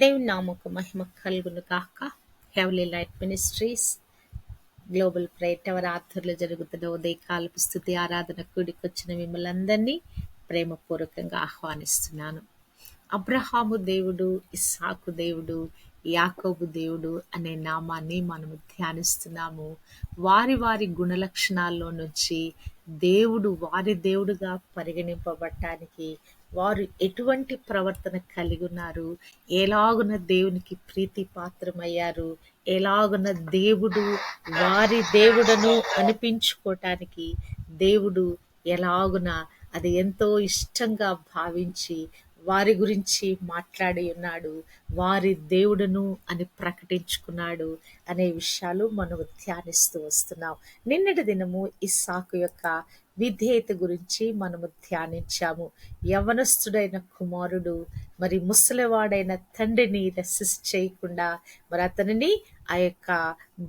దేవుని నామకు మహిమ కలుగును గాక. Heavenly light ministries global prayer tower ఆధ్వర్యంలో జరుగుతున్న ఉదయకాలపు స్తుతి ఆరాధన కూడికొచ్చిన మిమ్మల్ని అందరినీ ప్రేమపూర్వకంగా ఆహ్వానిస్తున్నాను. అబ్రహాము దేవుడు, ఇస్సాకు దేవుడు, యాకోబు దేవుడు అనే నామాన్ని మనము ధ్యానిస్తున్నాము. వారి వారి గుణలక్షణాల్లో నుంచి దేవుడు వారి దేవుడుగా పరిగణింపబడటానికి వారు ఎటువంటి ప్రవర్తన కలిగి ఉన్నారు, ఎలాగున దేవునికి ప్రీతి పాత్రమయ్యారు, ఎలాగున దేవుడు వారి దేవుడను అనిపించుకోవటానికి దేవుడు ఎలాగున అది ఎంతో ఇష్టంగా భావించి వారి గురించి మాట్లాడి ఉన్నాడు, వారి దేవుడును అని ప్రకటించుకున్నాడు అనే విషయాలు మనం ధ్యానిస్తూ వస్తున్నాం. నిన్నటి దినము ఇస్సాకు యొక్క విధేయత గురించి మనము ధ్యానించాము. యవనస్తుడైన కుమారుడు మరి ముసలివాడైన తండ్రిని రెసిస్ట్ చేయకుండా మరి అతనిని ఆ యొక్క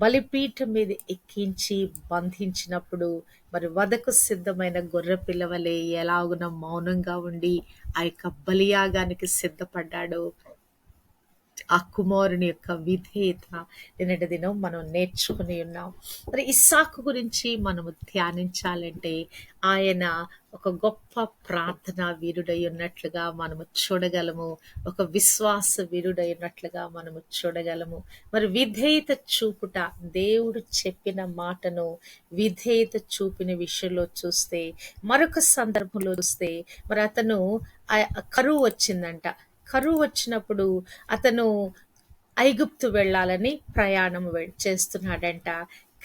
బలిపీఠం మీద ఎక్కించి బంధించినప్పుడు మరి వధకు సిద్ధమైన గొర్రె పిల్లవలే ఎలాగున మౌనంగా ఉండి ఆ యొక్క బలియాగానికి సిద్ధపడ్డాడో ఆ కుమారుని యొక్క విధేయత నిన్నటి దినం మనం నేర్చుకుని ఉన్నాం. మరి ఇస్సాకు గురించి మనము ధ్యానించాలంటే ఆయన ఒక గొప్ప ప్రార్థన వీరుడై ఉన్నట్లుగా మనము చూడగలము. ఒక విశ్వాస వీరుడై ఉన్నట్లుగా మనము చూడగలము. మరి విధేయత చూపుట, దేవుడు చెప్పిన మాటను విధేయత చూపిన విషయంలో చూస్తే, మరొక సందర్భంలో చూస్తే మరి అతను కరువు వచ్చిందంట. కరువు వచ్చినప్పుడు అతను ఐగుప్తు వెళ్ళాలని ప్రయాణం చేస్తున్నాడంట.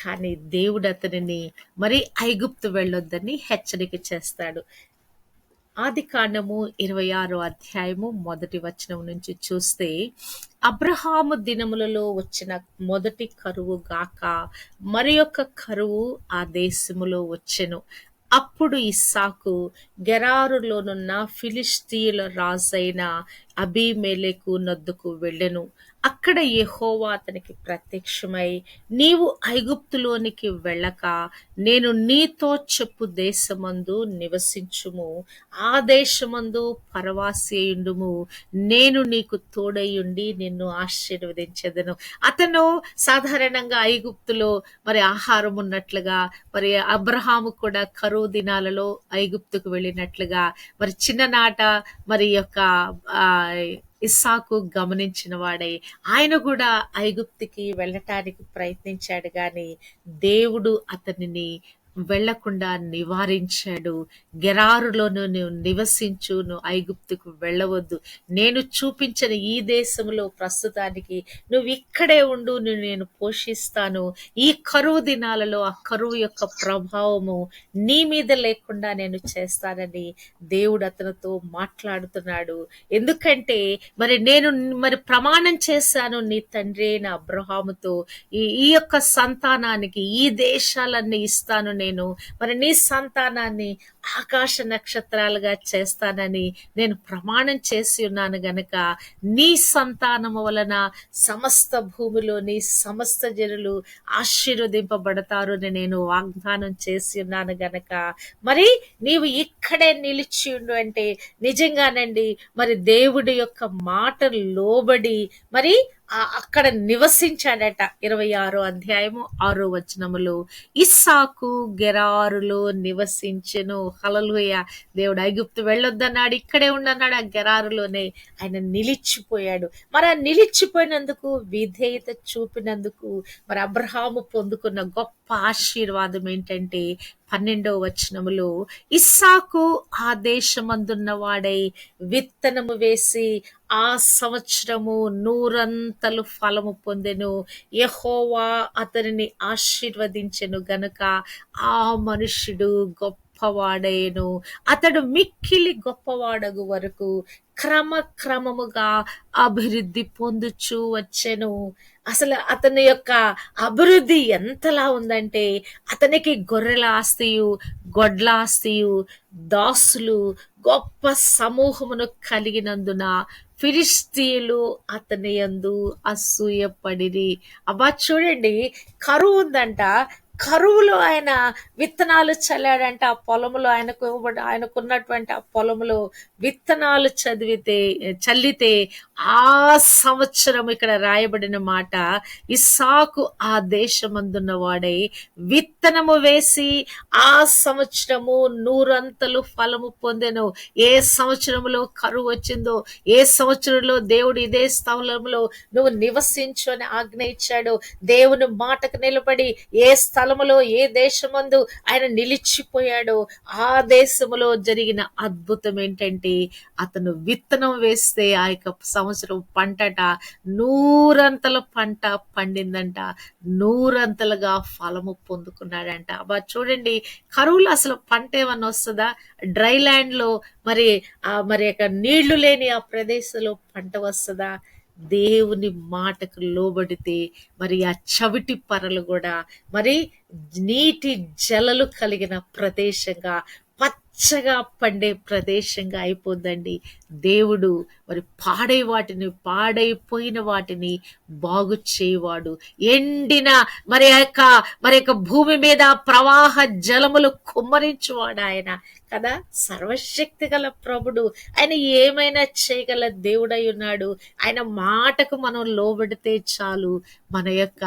కానీ దేవుడు అతనిని మరి ఐగుప్తు వెళ్ళొద్దని హెచ్చరిక చేస్తాడు. ఆదికాండము 26 అధ్యాయము 1 వచనం నుంచి చూస్తే, అబ్రహాము దినములలో వచ్చిన మొదటి కరువు గాక మరి యొక్క కరువు ఆ దేశములో వచ్చెను. అప్పుడు ఇస్సాకు గెరారులోనున్న ఫిలిష్తీయుల రాజైన అబీమెలెకు నొద్దకు వెళ్ళెను. అక్కడ యెహోవా అతనికి ప్రత్యక్షమై, నీవు ఐగుప్తులోనికి వెళ్ళక నేను నీతో చెప్పు దేశమందు నివసించుము, ఆ దేశమందు పరవాసియుండుము, నేను నీకు తోడయుండి నిన్ను ఆశీర్వదించెదను. అతను సాధారణంగా ఐగుప్తులో మరి ఆహారం ఉన్నట్లుగా, మరి అబ్రహాము కూడా కరువు దినాలలో ఐగుప్తుకు వెళ్ళినట్లుగా మరి చిన్ననాట మరి యొక్క ఇస్సాకు గమనించిన వాడై ఆయన కూడా ఐగుప్తుకి వెళ్ళటానికి ప్రయత్నించాడు, కానీ దేవుడు అతనిని వెళ్లకుండా నివారించాడు. గెరారులోను నువ్వు నివసించు, నువ్వు ఐగుప్తుకు వెళ్ళవద్దు, నేను చూపించిన ఈ దేశంలో ప్రస్తుతానికి నువ్వు ఇక్కడే ఉండు, నేను పోషిస్తాను. ఈ కరువు దినాలలో ఆ కరువు యొక్క ప్రభావము నీ మీద లేకుండా నేను చేస్తానని దేవుడు అతనితో మాట్లాడుతున్నాడు. ఎందుకంటే మరి నేను మరి ప్రమాణం చేశాను నీ తండ్రి అయిన అబ్రహాముతో, ఈ యొక్క సంతానానికి ఈ దేశాలన్నీ ఇస్తాను, నేను మరి నీ సంతానాన్ని ఆకాశ నక్షత్రాలుగా చేస్తానని నేను ప్రమాణం చేసి ఉన్నాను గనక నీ సంతానము వలన సమస్త భూమిలోని సమస్త జనులు ఆశీర్వదింపబడతారు అని నేను వాగ్దానం చేసి ఉన్నాను గనక మరి నీవు ఇక్కడే నిలిచి ఉండు అంటే నిజంగానండి మరి దేవుడి యొక్క మాట లోబడి మరి అక్కడ నివసించాడట. 26 అధ్యాయము 6 వచనములో ఇస్సాకు గెరారులో నివసించెను. హల్లెలూయా. దేవుడు ఐగుప్తు వెళ్ళొద్దన్నాడు, ఇక్కడే ఉండన్నాడు, ఆ గెరారులోనే ఆయన నిలిచిపోయాడు. మరి ఆ నిలిచిపోయినందుకు, విధేయత చూపినందుకు మరి అబ్రహాము పొందుకున్న గొప్ప ఆశీర్వాదం ఏంటంటే 12వ వచనములో, ఇస్సాకు ఆ దేశమందున్న వాడై విత్తనము వేసి ఆ సంవత్సరము 100 ఫలము పొందెను. యెహోవా అతనిని ఆశీర్వదించెను గనుక ఆ మనుష్యుడు గొప్పవాడేను. అతడు మిక్కిలి గొప్పవాడగు వరకు క్రమక్రమముగా అభివృద్ధి పొందుచూ వచ్చెను. అసలు అతని యొక్క అభివృద్ధి ఎంతలా ఉందంటే అతనికి గొర్రెల ఆస్తియు, గొడ్ల ఆస్తియు, దాసులు, గొప్ప సమూహమును కలిగినందున ఫిలిష్తీయులు అతని యందు అసూయపడిరి. అబ్బా చూడండి, కరువు ఉందంట. కరువులో ఆయన విత్తనాలు చల్లాడంట. ఆ పొలములో ఆయనకున్నటువంటి ఆ పొలములో విత్తనాలు చల్లితే ఆ సంవత్సరం ఇక్కడ రాయబడిన మాట, ఇస్సాకు ఆ దేశమందున్న వాడై విత్తనము వేసి ఆ సంవత్సరము నూరంతలు ఫలము పొందెను. ఏ సంవత్సరంలో కరువు వచ్చిందో, ఏ సంవత్సరంలో దేవుడు ఇదే స్థలంలో నువ్వు నివసించు అని ఆజ్ఞ ఇచ్చాడు, దేవుని మాటకు నిలబడి ఏ స్థలములో ఏ దేశమందు ఆయన నిలిచిపోయాడో ఆ దేశములో జరిగిన అద్భుతం ఏంటంటే, అతను విత్తనం వేస్తే ఆ యొక్క సంవత్సరం పంటట నూరంతల పంట పండిందంట. నూరంతలుగా ఫలము పొందుకున్నాడంట. అబ్బా చూడండి, కరువులో అసలు పంట ఏమన్నా వస్తుందా? డ్రై ల్యాండ్ లో మరి నీళ్లు లేని ఆ ప్రదేశంలో పంట వస్తుందా? దేవుని మాటకు లోబడితే మరి ఆ చవిటి పరలు కూడా మరి నీటి జలలు కలిగిన ప్రదేశంగా, పచ్చగా పండే ప్రదేశంగా అయిపోద్దండి. దేవుడు మరి పాడైపోయిన వాటిని బాగు చేయవాడు. ఎండిన మరి యొక్క భూమి మీద ప్రవాహ జలములు కుమ్మరించువాడు ఆయన కదా. సర్వశక్తి గల ప్రభుడు, ఆయన ఏమైనా చేయగల దేవుడై ఉన్నాడు. ఆయన మాటకు మనం లోబడితే చాలు, మన యొక్క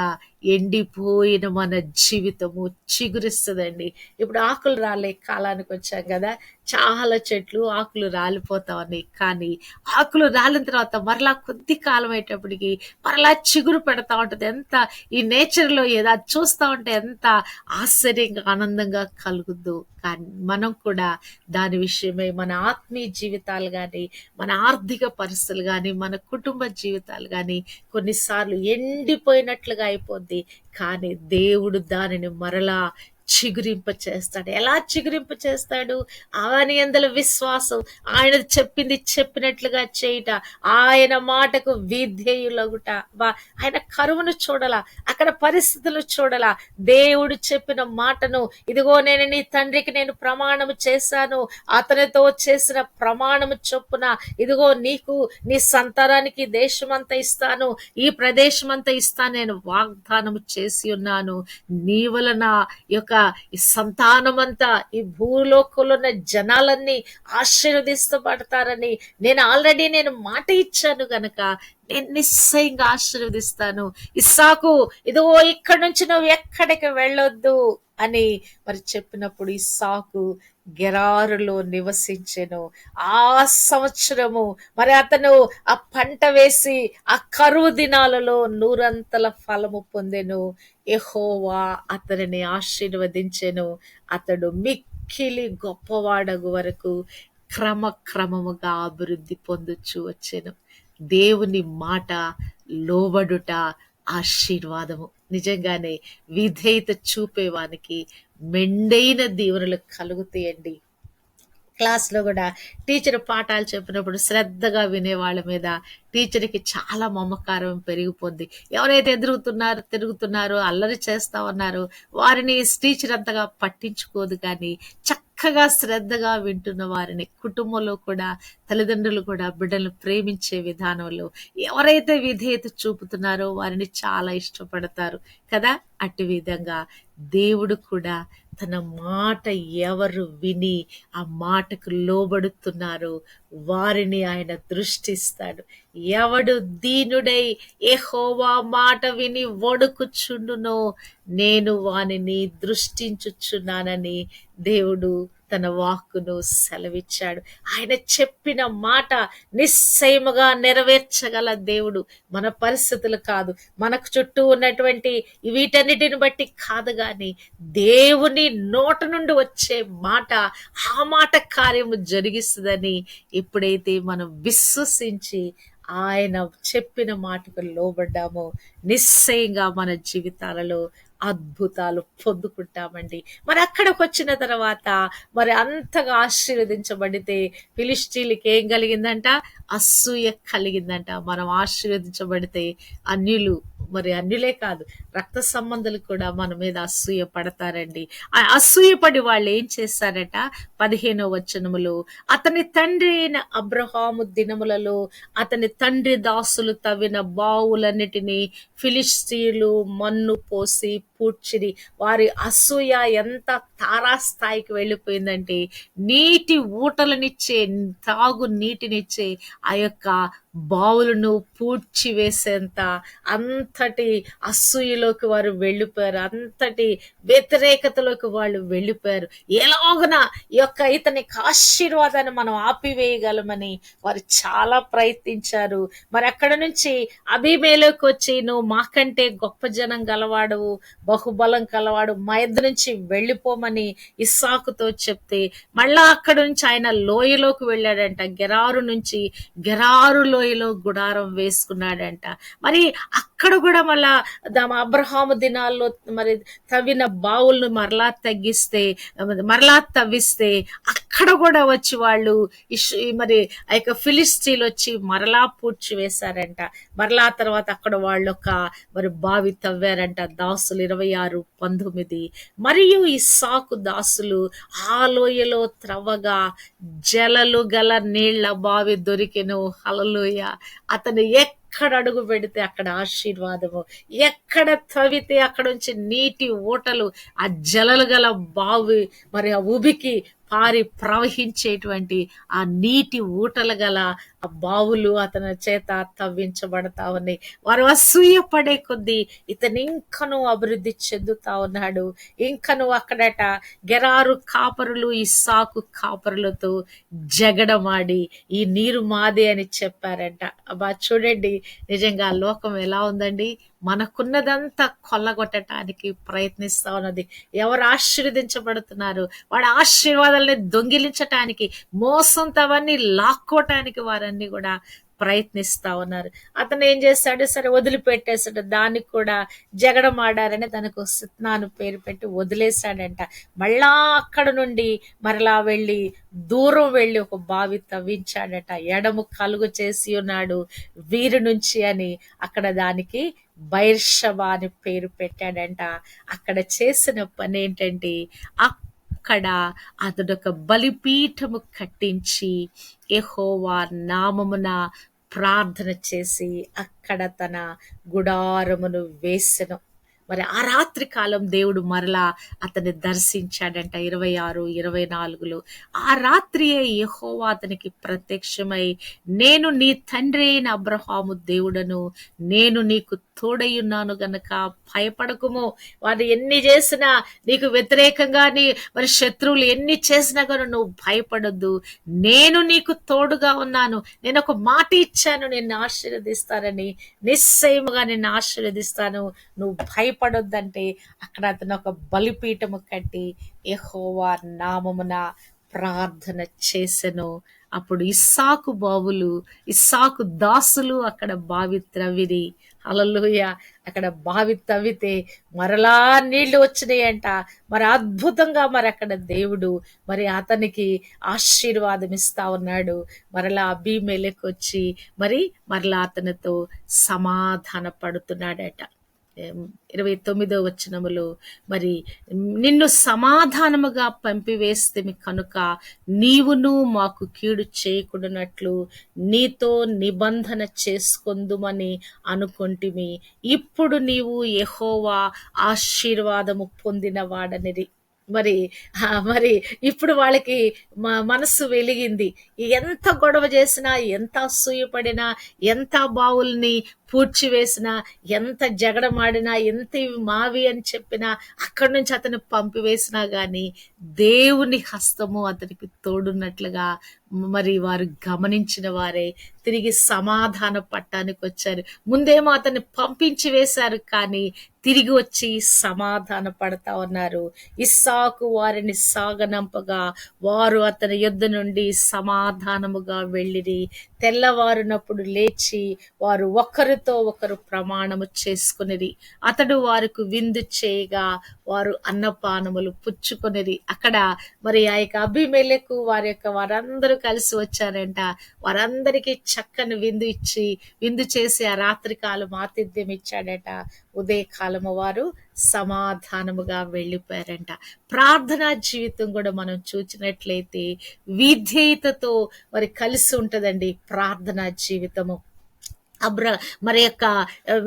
ఎండిపోయిన మన జీవితము చిగురిస్తుందండి. ఇప్పుడు ఆకులు రాలే కాలానికి వచ్చాం కదా, చాలా చెట్లు ఆకులు రాలిపోతా ఉన్నాయి. కానీ ఆకులు రాలిన తర్వాత మరలా కొద్ది కాలం అయ్యేటప్పటికి మరలా చిగురు పెడతా ఉంటుంది. ఎంత ఈ నేచర్లో ఏదో అది చూస్తూ ఉంటే ఎంత ఆశ్చర్యంగా ఆనందంగా కలుగుద్దు. కానీ మనం కూడా దాని విషయమై మన ఆత్మీయ జీవితాలు కానీ, మన ఆర్థిక పరిస్థితులు కానీ, మన కుటుంబ జీవితాలు కానీ కొన్నిసార్లు ఎండిపోయినట్లుగా అయిపోద్ది. కానీ దేవుడు దానిని మరలా చిగురింప చేస్తాడు. ఎలా చిగురింప చేస్తాడు? ఆయన యందల విశ్వాసం, ఆయన చెప్పింది చెప్పినట్లుగా చేయుట, ఆయన మాటకు విధేయులగుట. ఆయన కరువును చూడాల, అక్కడ పరిస్థితులు చూడాల. దేవుడు చెప్పిన మాటను, ఇదిగో నేను నీ తండ్రికి నేను ప్రమాణము చేశాను, అతనితో చేసిన ప్రమాణము చొప్పున ఇదిగో నీకు నీ సంతానానికి దేశమంతా ఇస్తాను, ఈ ప్రదేశమంతా ఇస్తాను, నేను వాగ్దానము చేసి ఉన్నాను. నీ వలన యొక్క ఈ సంతానమంతా ఈ భూలోకంలో ఉన్న జనాలన్నీ ఆశీర్వదిస్తబడతారని నేను మాట ఇచ్చాను గనక నేను నిశ్చయంగా ఆశీర్వదిస్తాను. ఇస్సాకు, ఇదిగో ఇక్కడ నుంచి నువ్వు ఎక్కడికి వెళ్ళొద్దు అని మరి చెప్పినప్పుడు ఇస్సాకు గెరారులో నివసించెను. ఆ సంవత్సరము మరి అతను ఆ పంట వేసి ఆ కరువు దినాలలో నూరంతల ఫలము పొందెను. యెహోవా అతనిని ఆశీర్వదించెను. అతడు మిక్కిలి గొప్పవాడగు వరకు క్రమక్రమముగా అభివృద్ధి పొందుచు వచ్చెను. దేవుని మాట లోబడుట ఆశీర్వాదము. నిజంగానే విధేయత చూపేవానికి మెండైన దీవెనలు కలుగుతాయండి. క్లాస్లో కూడా టీచర్ పాఠాలు చెప్పినప్పుడు శ్రద్ధగా వినే వాళ్ళ మీద టీచర్కి చాలా మమకారం పెరిగిపోద్ది. ఎవరైతే తిరుగుతున్నారో అల్లరి చేస్తా ఉన్నారో వారిని టీచర్ అంతగా పట్టించుకోదు. కానీ చక్కగా శ్రద్ధగా వింటున్న వారిని, కుటుంబంలో కూడా తల్లిదండ్రులు కూడా బిడ్డలను ప్రేమించే విధానంలో ఎవరైతే విధేయత చూపుతున్నారో వారిని చాలా ఇష్టపడతారు కదా. అటు విధంగా దేవుడు కూడా తన మాట ఎవరు విని ఆ మాటకు లోబడుతున్నారో వారిని ఆయన దృష్టిస్తాడు. ఎవడు దీనుడై యెహోవా మాట విని వణుకుచుండునో నేను వానిని దృష్టించుచున్నానని దేవుడు తన వాక్కును సెలవిచ్చాడు. ఆయన చెప్పిన మాట నిశ్చయముగా నెరవేర్చగల దేవుడు. మన పరిస్థితులు కాదు, మనకు చుట్టూ ఉన్నటువంటి వీటన్నిటిని బట్టి కాదు, కానీ దేవుని నోట నుండి వచ్చే మాట, ఆ మాట కార్యము జరిగిస్తుందని ఎప్పుడైతే మనం విశ్వసించి ఆయన చెప్పిన మాటకు లోబడ్డామో నిశ్చయంగా మన జీవితాలలో అద్భుతాలు పొందుకుంటామండి. మరి అక్కడికి వచ్చిన తర్వాత మరి అంతగా ఆశీర్వదించబడితే ఫిలిష్తీయులకి ఏం కలిగిందంట? అసూయ కలిగిందంట. మనం ఆశీర్వదించబడితే అన్యులే కాదు, రక్త సంబంధాలు కూడా మన మీద అసూయ పడతారండి. ఆ అసూయపడి వాళ్ళు ఏం చేశారట? 15వ వచనములో, అతని తండ్రి అయిన అబ్రహాము దినములలో అతని తండ్రి దాసులు తవ్విన బావులన్నిటినీ ఫిలిష్తీయులు మన్ను పోసి పూడ్చిరి. వారి అసూయ ఎంత తారాస్థాయికి వెళ్ళిపోయిందంటే నీటి ఊటలనిచ్చే, తాగు నీటినిచ్చే ఆ యొక్క బావులను పూడ్చివేసేంత అంతటి అసూయలోకి వారు వెళ్ళిపోయారు. అంతటి వ్యతిరేకతలోకి వాళ్ళు వెళ్ళిపోయారు. ఎలాగున ఈ యొక్క ఇతనికి ఆశీర్వాదాన్ని మనం ఆపివేయగలమని వారు చాలా ప్రయత్నించారు. మరి అక్కడ నుంచి అబీమెలెకు వచ్చి, నువ్వు మాకంటే గొప్ప జనం గలవాడవు, బహుబలం కలవాడు, మా ఇద్దరి నుంచి వెళ్ళిపోమని ఇస్సాకుతో చెప్తే మళ్ళా అక్కడ నుంచి ఆయన లోయలోకి వెళ్ళాడంట. గెరారు నుంచి గెరారు లోయలో గుడారం వేసుకున్నాడంట. మరి అక్కడ కూడా మళ్ళా అబ్రహాము దినాల్లో మరి తవ్విన బావులను మరలా తవ్విస్తే అక్కడ కూడా వచ్చి వాళ్ళు మరి ఆ యొక్క ఫిలిస్తీన్లు వచ్చి మరలా పూడ్చి వేశారంట. మరలా తర్వాత అక్కడ వాళ్ళు మరి బావి తవ్వారంట. దాసులు 26:19. మరియు ఇస్సాకు దాసులు ఆ లోయలో త్రవ్వగా జలలు గల నీళ్ల బావి దొరికెను. హల్లెలూయా. అతను ఎక్కడ అడుగు పెడితే అక్కడ ఆశీర్వాదము, ఎక్కడ త్రవితే అక్కడ నుంచి నీటి ఊటలు, ఆ జలలు గల బావి మరి ఆ ఉబికి పారి ప్రవహించేటువంటి ఆ నీటి ఊటలు గల ఆ బావులు అతని చేత తవ్వించబడతా ఉన్నాయి. వారు అసూయ పడే కొద్దీ ఇతను ఇంకనూ అభివృద్ధి చెందుతా ఉన్నాడు. ఇంకనూ అక్కడట గెరారు కాపరులు ఇస్సాకు కాపరులతో జగడమాడి ఈ నీరు మాదే అని చెప్పారంట. అబ్బా చూడండి, నిజంగా లోకం ఎలా ఉందండి. మనకున్నదంతా కొల్లగొట్టడానికి ప్రయత్నిస్తా ఉన్నది. ఎవరు ఆశీర్వదించబడుతున్నారు, వాడి ఆశీర్వాదాలని దొంగిలించటానికి, మోసంతో అవన్నీ లాక్కోటానికి వారన్నీ కూడా ప్రయత్నిస్తా ఉన్నారు. అతను ఏం చేశాడు, సరే వదిలిపెట్టేశాడు. దానికి కూడా జగడమాడారని దానికి సిత్నాను పేరు పెట్టి వదిలేశాడంట. మళ్ళా అక్కడ నుండి మరలా వెళ్ళి దూరం వెళ్ళి ఒక బావి తవ్వించాడట. ఎడము కలుగు చేసి ఉన్నాడు వీరి నుంచి అని అక్కడ దానికి బైర్షబా అని పేరు పెట్టాడంట. అక్కడ చేసిన పని ఏంటంటే అక్కడ అతడొక బలిపీఠము కట్టించి యెహోవా నామమున ప్రార్థన చేసి అక్కడ తన గుడారమును వేసెను. మరి ఆ రాత్రి కాలం దేవుడు మరలా అతన్ని దర్శించాడంట. 26-24లో ఆ రాత్రియే యెహోవా అతనికి ప్రత్యక్షమై, నేను నీ తండ్రి అయిన అబ్రహాము దేవుడను, నేను నీకు తోడయ్యున్నాను గనక భయపడకుము. వారు ఎన్ని చేసినా నీకు వ్యతిరేకంగా మరి శత్రువులు ఎన్ని చేసినా కానీ నువ్వు భయపడొద్దు. నేను నీకు తోడుగా ఉన్నాను. నేను ఒక మాట ఇచ్చాను, నిన్ను ఆశీర్వదిస్తానని. నిశ్చయముగా నిన్ను ఆశీర్వదిస్తాను, నువ్వు భయపడొద్దంటే అక్కడ అతను ఒక బలిపీఠము కట్టి యెహోవా నామమున ప్రార్థన చేసెను. అప్పుడు ఇస్సాకు దాసులు అక్కడ బావి త్రవ్విరి. హల్లెలూయా. అక్కడ బావి తవ్వితే మరలా నీళ్లు వచ్చినాయంట. మరి అద్భుతంగా మరి అక్కడ దేవుడు మరి అతనికి ఆశీర్వాదం ఇస్తా ఉన్నాడు. మరలా అబీమెలెకు వచ్చి మరలా అతనితో సమాధాన పడుతున్నాడట. 29వ వచనములో, మరి నిన్ను సమాధానముగా పంపివేస్తేమి కనుక నీవును మాకు కీడు చేయకుండానట్లు నీతో నిబంధన చేసుకొందుమని అనుకొంటిమి. ఇప్పుడు నీవు యెహోవా ఆశీర్వాదము పొందిన వాడనిది. మరి ఇప్పుడు వాళ్ళకి మనసు వెలిగింది. ఎంత గొడవ చేసినా, ఎంత అసూయపడినా, ఎంత బావుల్ని పూడ్చివేసినా, ఎంత జగడమాడినా, ఎంత ఇవి మావి అని చెప్పినా, అక్కడి నుంచి అతను పంపివేసినా గాని దేవుని హస్తము అతనికి తోడున్నట్లుగా మరి వారు గమనించిన వారే తిరిగి సమాధాన పట్టానికి వచ్చారు. ముందేమో అతన్ని పంపించి వేశారు, కానీ తిరిగి వచ్చి సమాధాన పడతా ఉన్నారు. ఇస్సాకు వారిని సాగనంపగా వారు అతని యొద్ద నుండి సమాధానముగా వెళ్ళిరి. తెల్లవారునప్పుడు లేచి వారు ఒకరితో ఒకరు ప్రమాణము చేసుకునిరి. అతడు వారికి విందు చేయగా వారు అన్నపానములు పుచ్చుకొనిరి. అక్కడ మరి ఆ యొక్క అబీమెలెకు వారందరూ కలిసి వచ్చారంట. వారందరికీ చక్కని విందు చేసి ఆ రాత్రి కాలం ఆతిథ్యం ఇచ్చాడట. ఉదయకాలము వారు సమాధానముగా వెళ్ళిపోయారంట. ప్రార్థనా జీవితం కూడా మనం చూసినట్లయితే విధేయతతో మరి కలిసి ఉంటదండి ప్రార్థనా జీవితము. అబ్ర మరి యొక్క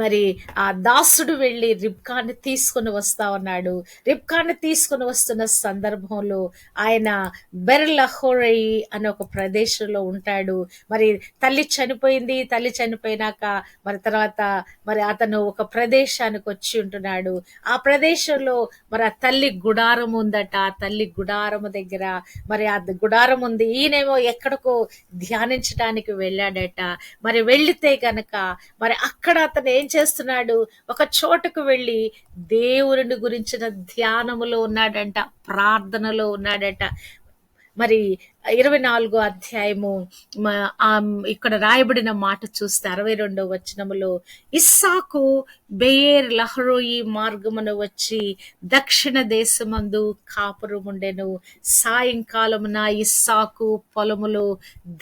మరి ఆ దాసుడు వెళ్ళి రిబ్కాని తీసుకుని వస్తా ఉన్నాడు. రిబ్కాని తీసుకుని వస్తున్న సందర్భంలో ఆయన బెర్లహోరయి అనే ఒక ప్రదేశంలో ఉంటాడు. మరి తల్లి చనిపోయింది. తల్లి చనిపోయినాక మరి తర్వాత మరి అతను ఒక ప్రదేశానికి వచ్చి ఉంటున్నాడు. ఆ ప్రదేశంలో మరి ఆ తల్లి గుడారం ఉందట. ఆ తల్లి గుడారం దగ్గర మరి ఆ గుడారం ఉంది. ఈయనేమో ఎక్కడికో ధ్యానించడానికి వెళ్ళాడట. మరి వెళ్ళితే గనక మరి అక్కడ అతను ఏం చేస్తున్నాడు, ఒక చోటుకు వెళ్ళి దేవుని గురించిన ధ్యానములో ఉన్నాడంట, ప్రార్థనలో ఉన్నాడట. మరి 24 అధ్యాయము ఇక్కడ రాయబడిన మాట చూస్తే 62 వచనములో, ఇస్సాకు బెయేర్ లహరోయి మార్గమున వచ్చి దక్షిణ దేశమందు కాపురముండెను. సాయంకాలమున ఇస్సాకు పొలములో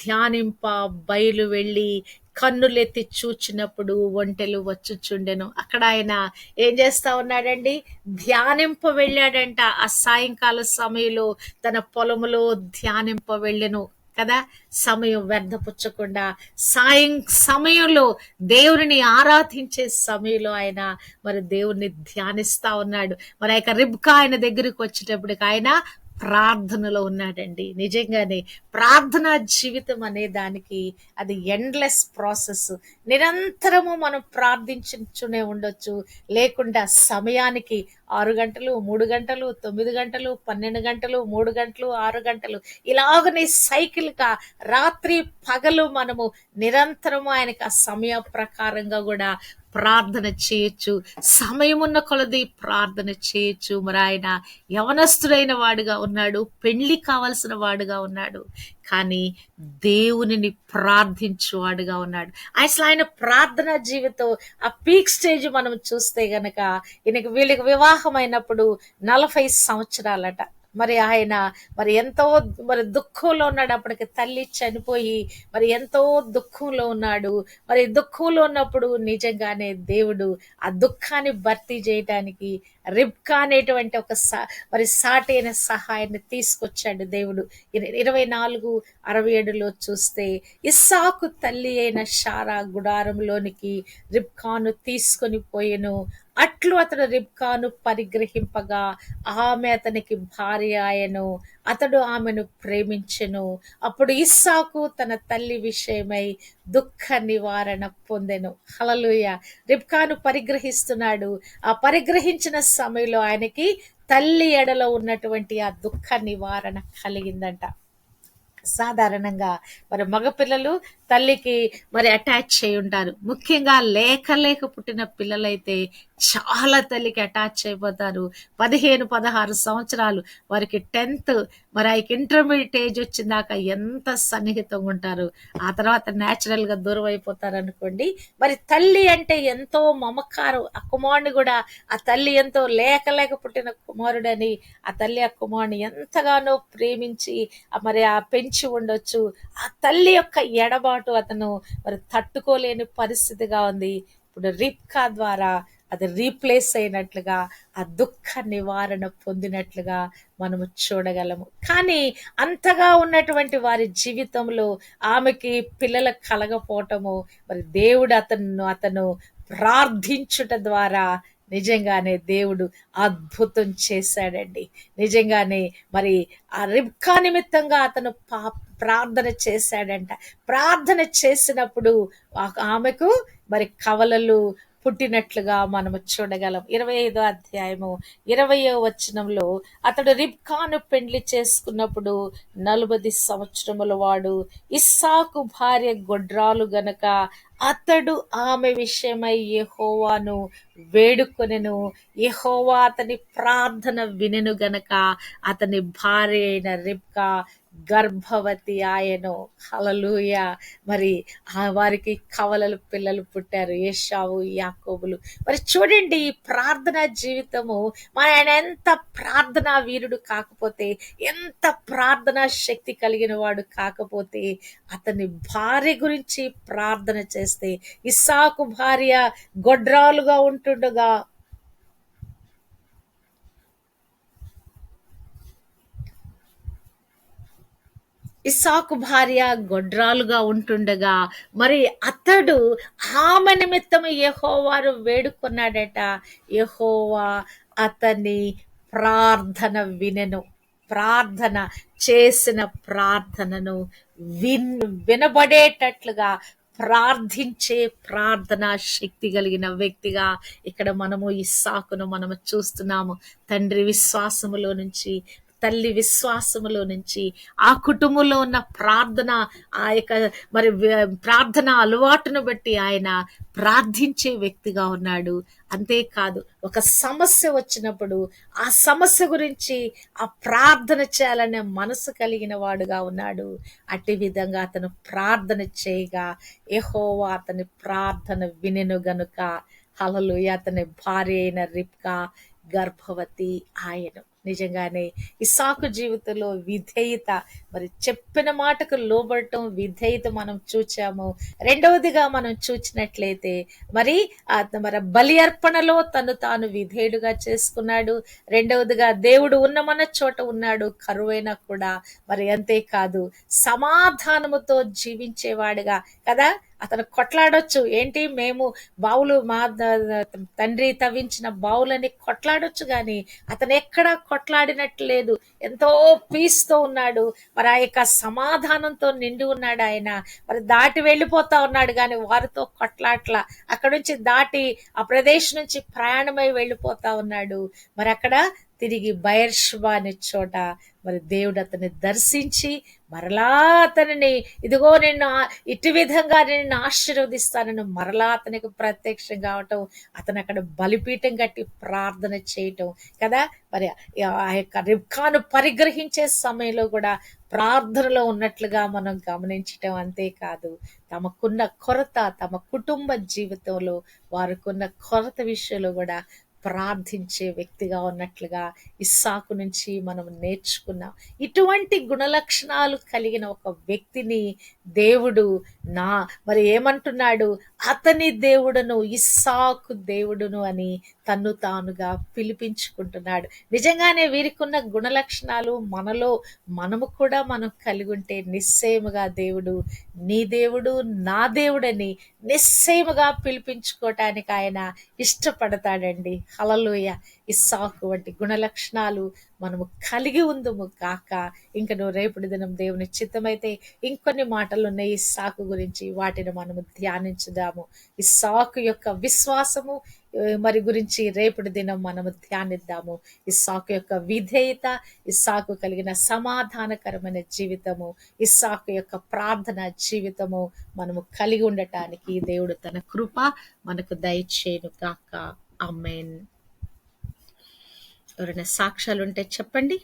ధ్యానింప బయలు వెళ్ళి కన్నులెత్తి చూచినప్పుడు ఒంటెలు వచ్చుచుండెను. అక్కడ ఆయన ఏం చేస్తా ఉన్నాడండి, ధ్యానింప వెళ్ళాడంట. ఆ సాయంకాల సమయంలో తన పొలములో ధ్యానింప వెళ్ళెను కదా. సమయం వ్యర్థపుచ్చకుండా సమయంలో దేవుని ఆరాధించే సమయంలో ఆయన మరి దేవుణ్ణి ధ్యానిస్తా ఉన్నాడు. మరి ఆ యొక్క రిబ్కా ఆయన దగ్గరికి వచ్చేటప్పటికి ఆయన ప్రార్థనలో ఉన్నాడండి. నిజంగానే ప్రార్థనా జీవితం అనే దానికి అది ఎండ్లెస్ ప్రాసెస్. నిరంతరము మనం ప్రార్థించునే ఉండొచ్చు. లేకుండా సమయానికి 6 గంటలు, 3 గంటలు, 9 గంటలు, 12 గంటలు, 3 గంటలు, 6 గంటలు, ఇలాగనే సైకిల్గా రాత్రి పగలు మనము నిరంతరము ఆయనకు ఆ సమయ ప్రకారంగా కూడా ప్రార్థన చేయొచ్చు. సమయమున్న కొలది ప్రార్థన చేయొచ్చు. మరి ఆయన యవనస్తుడైన వాడుగా ఉన్నాడు, పెళ్లి కావలసిన వాడుగా ఉన్నాడు, కానీ దేవునిని ప్రార్థించువాడుగా ఉన్నాడు. అసలు ఆయన ప్రార్థన జీవితం ఆ పీక్ స్టేజ్ మనం చూస్తే గనక వీళ్ళకి వివాహం అయినప్పుడు 40 సంవత్సరాలట. మరి ఆయన మరి ఎంతో మరి దుఃఖంలో ఉన్నాడు. అప్పటికి తల్లి చనిపోయి మరి ఎంతో దుఃఖంలో ఉన్నాడు. మరి దుఃఖంలో ఉన్నప్పుడు నిజంగానే దేవుడు ఆ దుఃఖాన్ని భర్తీ చేయడానికి రిబ్కా అనేటువంటి ఒక మరి సాటి అయిన సహాయాన్ని తీసుకొచ్చాడు దేవుడు. 24:67 చూస్తే, ఇస్సాకు తల్లి అయిన షారా గుడారంలోనికి రిబ్కాను తీసుకొని పోయెను. అట్లు అతడు రిబ్కాను పరిగ్రహింపగా ఆమె అతనికి భార్య ఆయను. అతడు ఆమెను ప్రేమించెను. అప్పుడు ఇస్సాకు తన తల్లి విషయమై దుఃఖ నివారణ పొందెను. హల్లెలూయా. రిబ్కాను పరిగ్రహిస్తున్నాడు. ఆ పరిగ్రహించిన సమయంలో ఆయనకి తల్లి ఎడలో ఉన్నటువంటి ఆ దుఃఖ నివారణ కలిగిందంట. సాధారణంగా మరి మగపిల్లలు తల్లికి మరి అటాచ్ చేయి ఉంటారు. ముఖ్యంగా లేక పుట్టిన పిల్లలైతే చాలా తల్లికి అటాచ్ అయిపోతారు. 15-16 సంవత్సరాలు వారికి 10th మరి ఆ ఇంటర్మీడియట్ ఏజ్ వచ్చిందాక ఎంత సన్నిహితంగా ఉంటారు. ఆ తర్వాత న్యాచురల్ గా దూరం అయిపోతారు అనుకోండి. మరి తల్లి అంటే ఎంతో మమకారం. ఆ కుమారుని కూడా ఆ తల్లి ఎంతో లేక పుట్టిన కుమారుడని ఆ తల్లి ఆ కుమారుని ఎంతగానో ప్రేమించి మరి ఆ పెంచి ఉండొచ్చు. ఆ తల్లి యొక్క ఎడబాటు అతను మరి తట్టుకోలేని పరిస్థితిగా ఉంది. ఇప్పుడు రిబ్కా ద్వారా అది రీప్లేస్ అయినట్లుగా ఆ దుఃఖ నివారణ పొందినట్లుగా మనము చూడగలము. కానీ అంతగా ఉన్నటువంటి వారి జీవితంలో ఆమెకి పిల్లల కలగపోవటము మరి దేవుడు అతను ప్రార్థించుట ద్వారా నిజంగానే దేవుడు అద్భుతం చేశాడండి. నిజంగానే మరి ఆ రిబ్కా నిమిత్తంగా అతను ప్రార్థన చేశాడంట. ప్రార్థన చేసినప్పుడు ఆమెకు మరి కవలలు పుట్టినట్లుగా మనము చూడగలం. 25 అధ్యాయము 20వ వచనంలో, అతడు రిబ్కాను పెండ్లి చేసుకున్నప్పుడు 40 సంవత్సరముల వాడు. ఇస్సాకు భార్య గొడ్రాలు గనక అతడు ఆమె విషయమై యెహోవాను వేడుకొనెను. యెహోవా అతని ప్రార్థన వినెను గనక అతని భార్య అయిన రిబ్కా గర్భవతి ఆయను. హల్లెలూయా. మరి వారికి కవలలు పిల్లలు పుట్టారు, ఏశావు యాకోబులు. మరి చూడండి, ఈ ప్రార్థనా జీవితము మరి ఆయన ఎంత ప్రార్థనా వీరుడు కాకపోతే, ఎంత ప్రార్థనా శక్తి కలిగిన వాడు కాకపోతే, అతని భార్య గురించి ప్రార్థన చేస్తే, ఇస్సాకు భార్య గొడ్రాలుగా ఉంటుండగా ఇస్సాకు భార్య గొడ్రాలుగా ఉంటుండగా మరి అతడు ఆమె నిమిత్తము యెహోవాను వేడుకొన్నాడట. యెహోవా అతని ప్రార్థన వినెను. ప్రార్థన చేసిన ప్రార్థనను వినబడేటట్లుగా ప్రార్థించే ప్రార్థన శక్తి కలిగిన వ్యక్తిగా ఇక్కడ మనము ఇస్సాకును మనము చూస్తున్నాము. తండ్రి విశ్వాసములో నుంచి, తల్లి విశ్వాసములో నుంచి, ఆ కుటుంబంలో ఉన్న ప్రార్థన, ఆ యొక్క మరి ప్రార్థన అలవాటును బట్టి ఆయన ప్రార్థించే వ్యక్తిగా ఉన్నాడు. అంతేకాదు, ఒక సమస్య వచ్చినప్పుడు ఆ సమస్య గురించి ఆ ప్రార్థన చేయాలనే మనసు కలిగిన వాడుగా ఉన్నాడు. అట్టి విధంగా అతను ప్రార్థన చేయగా యెహోవా అతని ప్రార్థన వినెను గనుక హల్లెలూయా అతని భార్య అయిన రిబ్కా గర్భవతి ఆయను. నిజంగానే ఇస్సాకు జీవితంలో విధేయత, మరి చెప్పిన మాటకు లోబడటం, విధేయత మనం చూచాము. రెండవదిగా మనం చూచినట్లయితే మరి మరి బలి అర్పణలో తను తాను విధేయుడుగా చేసుకున్నాడు. రెండవదిగా దేవుడు ఉన్నమన్న చోట ఉన్నాడు, కరువైనా కూడా. మరి అంతేకాదు, సమాధానముతో జీవించేవాడుగా కదా. అతను కొట్లాడొచ్చు, ఏంటి మేము బావులు మా తండ్రి తవ్వించిన బావులని కొట్లాడొచ్చు, కానీ అతను ఎక్కడా కొట్లాడినట్టు లేదు. ఎంతో పీస్తో ఉన్నాడు. మరి ఆ యొక్క సమాధానంతో నిండి ఉన్నాడు ఆయన. మరి దాటి వెళ్ళిపోతా ఉన్నాడు, కానీ వారితో కొట్లాట్ల. అక్కడ నుంచి దాటి ఆ ప్రదేశం నుంచి ప్రయాణమై వెళ్ళిపోతా ఉన్నాడు. మరి అక్కడ తిరిగి బయర్షుబా అనే చోట మరి దేవుడు అతన్ని దర్శించి మరలా అతనిని, ఇదిగో నిన్ను ఇటు విధంగా నిన్ను ఆశీర్వదిస్తానని మరలా అతనికి ప్రత్యక్షం కావటం, అతను అక్కడ బలిపీఠం కట్టి ప్రార్థన చేయటం కదా. మరి ఆ యొక్క రిబ్కాను పరిగ్రహించే సమయంలో కూడా ప్రార్థనలో ఉన్నట్లుగా మనం గమనించటం. అంతేకాదు, తమకున్న కొరత, తమ కుటుంబ జీవితంలో వారికున్న కొరత విషయంలో కూడా ప్రార్థించే వ్యక్తిగా ఉన్నట్లుగా ఇస్సాకు నుంచి మనం నేర్చుకున్నాం. ఇటువంటి గుణలక్షణాలు కలిగిన ఒక వ్యక్తిని దేవుడు మరి ఏమంటున్నాడు, అతని దేవుడును, ఇస్సాకు దేవుడును అని తన్ను తానుగా పిలిపించుకుంటున్నాడు. నిజంగానే వీరికున్న గుణలక్షణాలు మనము కూడా మనం కలిగి ఉంటే నిశ్చయముగా దేవుడు నీ దేవుడు నా దేవుడని నిశ్చయముగా పిలిపించుకోవటానికి ఆయన ఇష్టపడతాడండి. హల్లెలూయా. ఇస్సాకు వంటి గుణలక్షణాలు మనము కలిగి ఉందుము కాక. ఇంక నువ్వు రేపటి దినం దేవుని చిత్తమైతే ఇంకొన్ని మాటలు ఉన్నాయి ఇస్సాకు గురించి, వాటిని మనము ధ్యానించుదాము. ఇస్సాకు యొక్క విశ్వాసము మరి గురించి రేపటి దినం మనము ధ్యానిద్దాము. ఇస్సాకు యొక్క విధేయత, ఇస్సాకు కలిగిన సమాధానకరమైన జీవితము, ఇస్సాకు యొక్క ప్రార్థన జీవితము మనము కలిగి ఉండటానికి దేవుడు తన కృప మనకు దయచేయును కాక. ఆమేన్. ఎవరైనా సాక్ష్యాలు ఉంటే చెప్పండి.